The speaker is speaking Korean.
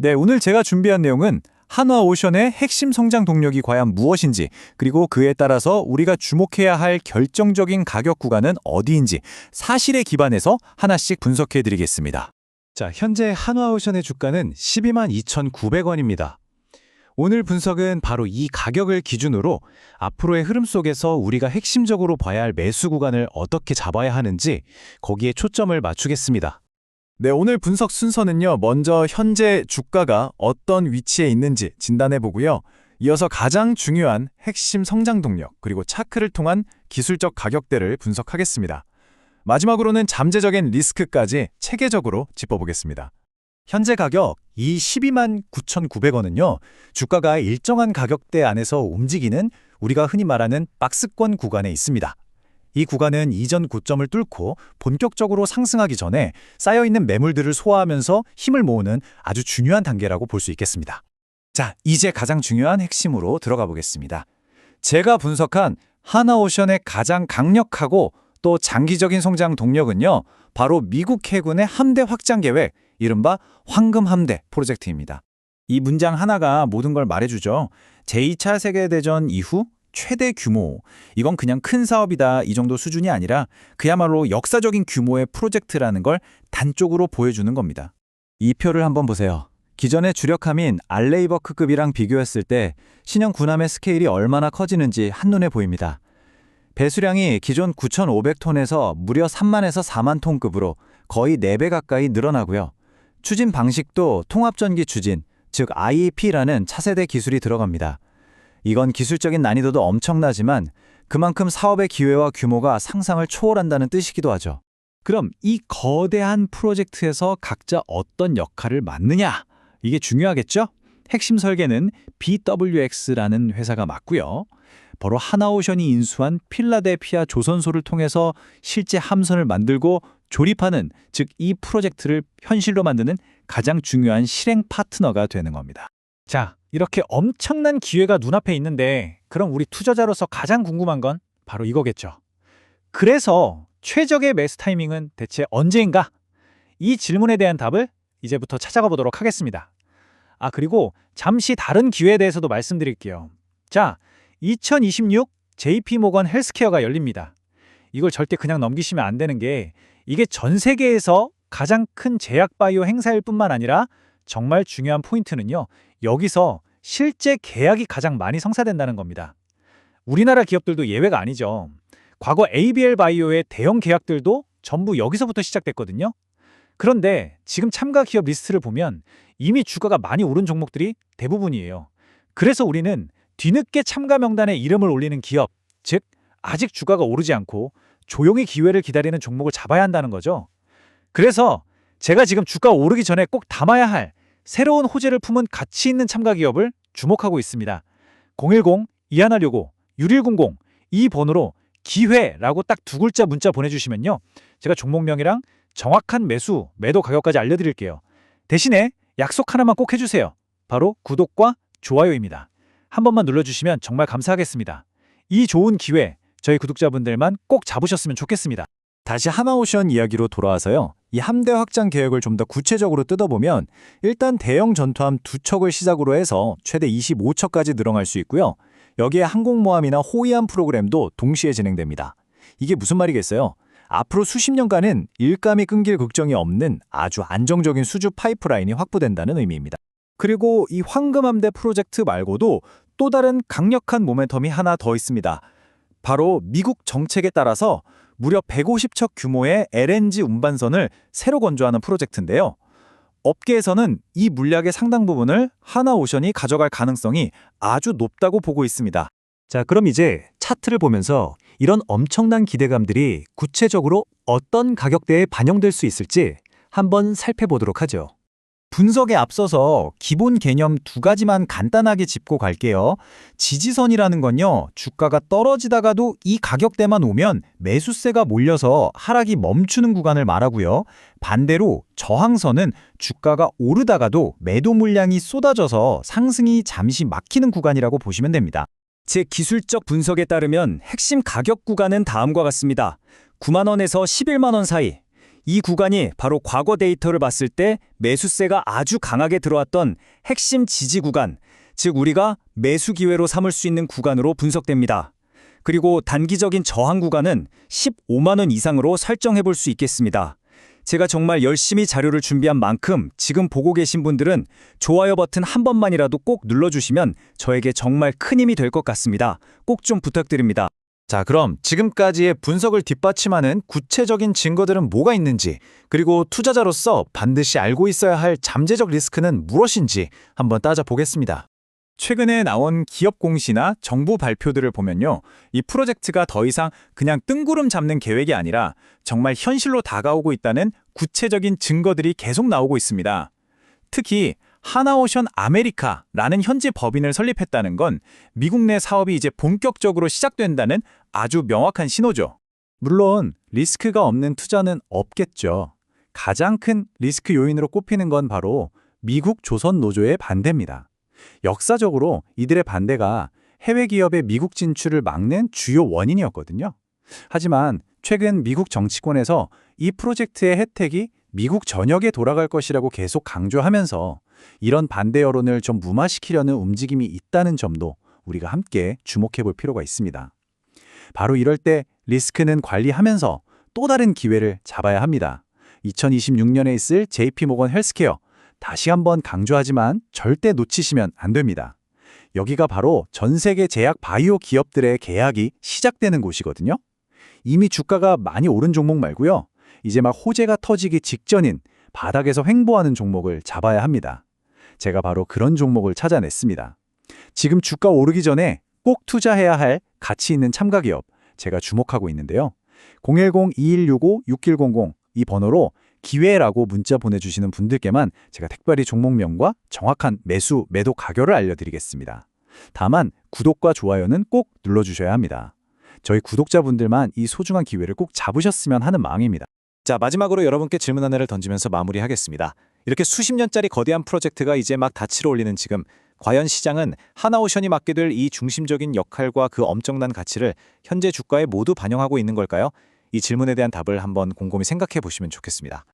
네, 오늘 제가 준비한 내용은 한화오션의 핵심 성장 동력이 과연 무엇인지, 그리고 그에 따라서 우리가 주목해야 할 결정적인 가격 구간은 어디인지 사실에 기반해서 하나씩 분석해 드리겠습니다. 자, 현재 한화오션의 주가는 12만 2,900원입니다. 오늘 분석은 바로 이 가격을 기준으로 앞으로의 흐름 속에서 우리가 핵심적으로 봐야 할 매수 구간을 어떻게 잡아야 하는지 거기에 초점을 맞추겠습니다. 네, 오늘 분석 순서는요. 먼저 현재 주가가 어떤 위치에 있는지 진단해 보고요. 이어서 가장 중요한 핵심 성장 동력, 그리고 차트를 통한 기술적 가격대를 분석하겠습니다. 마지막으로는 잠재적인 리스크까지 체계적으로 짚어보겠습니다. 현재 가격 이 12만 9,900원은요. 주가가 일정한 가격대 안에서 움직이는 우리가 흔히 말하는 박스권 구간에 있습니다. 이 구간은 이전 고점을 뚫고 본격적으로 상승하기 전에 쌓여있는 매물들을 소화하면서 힘을 모으는 아주 중요한 단계라고 볼 수 있겠습니다. 자, 이제 가장 중요한 핵심으로 들어가 보겠습니다. 제가 분석한 한화오션의 가장 강력하고 또 장기적인 성장 동력은요. 바로 미국 해군의 함대 확장 계획, 이른바 황금함대 프로젝트입니다. 이 문장 하나가 모든 걸 말해주죠. 제2차 세계대전 이후 최대 규모, 이건 그냥 큰 사업이다 이 정도 수준이 아니라 그야말로 역사적인 규모의 프로젝트라는 걸 단적으로 보여주는 겁니다. 이 표를 한번 보세요. 기존의 주력함인 알레이버크급이랑 비교했을 때 신형 군함의 스케일이 얼마나 커지는지 한눈에 보입니다. 배수량이 기존 9,500톤에서 무려 3만에서 4만 톤급으로 거의 4배 가까이 늘어나고요. 추진 방식도 통합전기 추진, 즉 IEP라는 차세대 기술이 들어갑니다. 이건 기술적인 난이도도 엄청나지만 그만큼 사업의 기회와 규모가 상상을 초월한다는 뜻이기도 하죠. 그럼 이 거대한 프로젝트에서 각자 어떤 역할을 맡느냐? 이게 중요하겠죠? 핵심 설계는 BWX라는 회사가 맡고요. 바로 한화오션이 인수한 필라델피아 조선소를 통해서 실제 함선을 만들고 조립하는, 즉 이 프로젝트를 현실로 만드는 가장 중요한 실행 파트너가 되는 겁니다. 자, 이렇게 엄청난 기회가 눈앞에 있는데 그럼 우리 투자자로서 가장 궁금한 건 바로 이거겠죠. 그래서 최적의 매수 타이밍은 대체 언제인가? 이 질문에 대한 답을 이제부터 찾아가 보도록 하겠습니다. 그리고 잠시 다른 기회에 대해서도 말씀드릴게요. 자, 2026 JP모건 헬스케어가 열립니다. 이걸 절대 그냥 넘기시면 안 되는 게 이게 전 세계에서 가장 큰 제약바이오 행사일 뿐만 아니라 정말 중요한 포인트는요. 여기서 실제 계약이 가장 많이 성사된다는 겁니다. 우리나라 기업들도 예외가 아니죠. 과거 ABL 바이오의 대형 계약들도 전부 여기서부터 시작됐거든요. 그런데 지금 참가 기업 리스트를 보면 이미 주가가 많이 오른 종목들이 대부분이에요. 그래서 우리는 뒤늦게 참가 명단에 이름을 올리는 기업, 즉 아직 주가가 오르지 않고 조용히 기회를 기다리는 종목을 잡아야 한다는 거죠. 그래서 제가 지금 주가가 오르기 전에 꼭 담아야 할 새로운 호재를 품은 가치 있는 참가 기업을 주목하고 있습니다. 010-2165-6100 이 번호로 기회라고 딱 두 글자 문자 보내주시면요. 제가 종목명이랑 정확한 매수, 매도 가격까지 알려드릴게요. 대신에 약속 하나만 꼭 해주세요. 바로 구독과 좋아요입니다. 한 번만 눌러주시면 정말 감사하겠습니다. 이 좋은 기회, 저희 구독자분들만 꼭 잡으셨으면 좋겠습니다. 다시 한화오션 이야기로 돌아와서요. 이 함대 확장 계획을 좀 더 구체적으로 뜯어보면 일단 대형 전투함 2척을 시작으로 해서 최대 25척까지 늘어날 수 있고요. 여기에 항공모함이나 호위함 프로그램도 동시에 진행됩니다. 이게 무슨 말이겠어요? 앞으로 수십 년간은 일감이 끊길 걱정이 없는 아주 안정적인 수주 파이프라인이 확보된다는 의미입니다. 그리고 이 황금함대 프로젝트 말고도 또 다른 강력한 모멘텀이 하나 더 있습니다. 바로 미국 정책에 따라서 무려 150척 규모의 LNG 운반선을 새로 건조하는 프로젝트인데요. 업계에서는 이 물량의 상당 부분을 한화오션이 가져갈 가능성이 아주 높다고 보고 있습니다. 자, 그럼 이제 차트를 보면서 이런 엄청난 기대감들이 구체적으로 어떤 가격대에 반영될 수 있을지 한번 살펴보도록 하죠. 분석에 앞서서 기본 개념 두 가지만 간단하게 짚고 갈게요. 지지선이라는 건요, 주가가 떨어지다가도 이 가격대만 오면 매수세가 몰려서 하락이 멈추는 구간을 말하고요. 반대로 저항선은 주가가 오르다가도 매도 물량이 쏟아져서 상승이 잠시 막히는 구간이라고 보시면 됩니다. 제 기술적 분석에 따르면 핵심 가격 구간은 다음과 같습니다. 9만 원에서 11만 원 사이. 이 구간이 바로 과거 데이터를 봤을 때 매수세가 아주 강하게 들어왔던 핵심 지지 구간, 즉 우리가 매수 기회로 삼을 수 있는 구간으로 분석됩니다. 그리고 단기적인 저항 구간은 15만 원 이상으로 설정해 볼 수 있겠습니다. 제가 정말 열심히 자료를 준비한 만큼 지금 보고 계신 분들은 좋아요 버튼 한 번만이라도 꼭 눌러주시면 저에게 정말 큰 힘이 될 것 같습니다. 꼭 좀 부탁드립니다. 자, 그럼 지금까지의 분석을 뒷받침하는 구체적인 증거들은 뭐가 있는지, 그리고 투자자로서 반드시 알고 있어야 할 잠재적 리스크는 무엇인지 한번 따져보겠습니다. 최근에 나온 기업 공시나 정부 발표들을 보면요, 이 프로젝트가 더 이상 그냥 뜬구름 잡는 계획이 아니라 정말 현실로 다가오고 있다는 구체적인 증거들이 계속 나오고 있습니다. 특히 하나오션 아메리카라는 현지 법인을 설립했다는 건 미국 내 사업이 이제 본격적으로 시작된다는 아주 명확한 신호죠. 물론 리스크가 없는 투자는 없겠죠. 가장 큰 리스크 요인으로 꼽히는 건 바로 미국 조선 노조의 반대입니다. 역사적으로 이들의 반대가 해외 기업의 미국 진출을 막는 주요 원인이었거든요. 하지만 최근 미국 정치권에서 이 프로젝트의 혜택이 미국 전역에 돌아갈 것이라고 계속 강조하면서 이런 반대 여론을 좀 무마시키려는 움직임이 있다는 점도 우리가 함께 주목해 볼 필요가 있습니다. 바로 이럴 때 리스크는 관리하면서 또 다른 기회를 잡아야 합니다. 2026년에 있을 JP모건 헬스케어, 다시 한번 강조하지만 절대 놓치시면 안 됩니다. 여기가 바로 전 세계 제약 바이오 기업들의 계약이 시작되는 곳이거든요. 이미 주가가 많이 오른 종목 말고요, 이제 막 호재가 터지기 직전인 바닥에서 횡보하는 종목을 잡아야 합니다. 제가 바로 그런 종목을 찾아냈습니다. 지금 주가 오르기 전에 꼭 투자해야 할 가치 있는 참가 기업, 제가 주목하고 있는데요. 010-2165-6100 이 번호로 기회라고 문자 보내주시는 분들께만 제가 특별히 종목명과 정확한 매수, 매도 가격을 알려드리겠습니다. 다만 구독과 좋아요는 꼭 눌러주셔야 합니다. 저희 구독자분들만 이 소중한 기회를 꼭 잡으셨으면 하는 마음입니다. 자, 마지막으로 여러분께 질문 하나를 던지면서 마무리하겠습니다. 이렇게 수십 년짜리 거대한 프로젝트가 이제 막 닻을 올리는 지금, 과연 시장은 하나오션이 맡게 될 이 중심적인 역할과 그 엄청난 가치를 현재 주가에 모두 반영하고 있는 걸까요? 이 질문에 대한 답을 한번 곰곰이 생각해 보시면 좋겠습니다.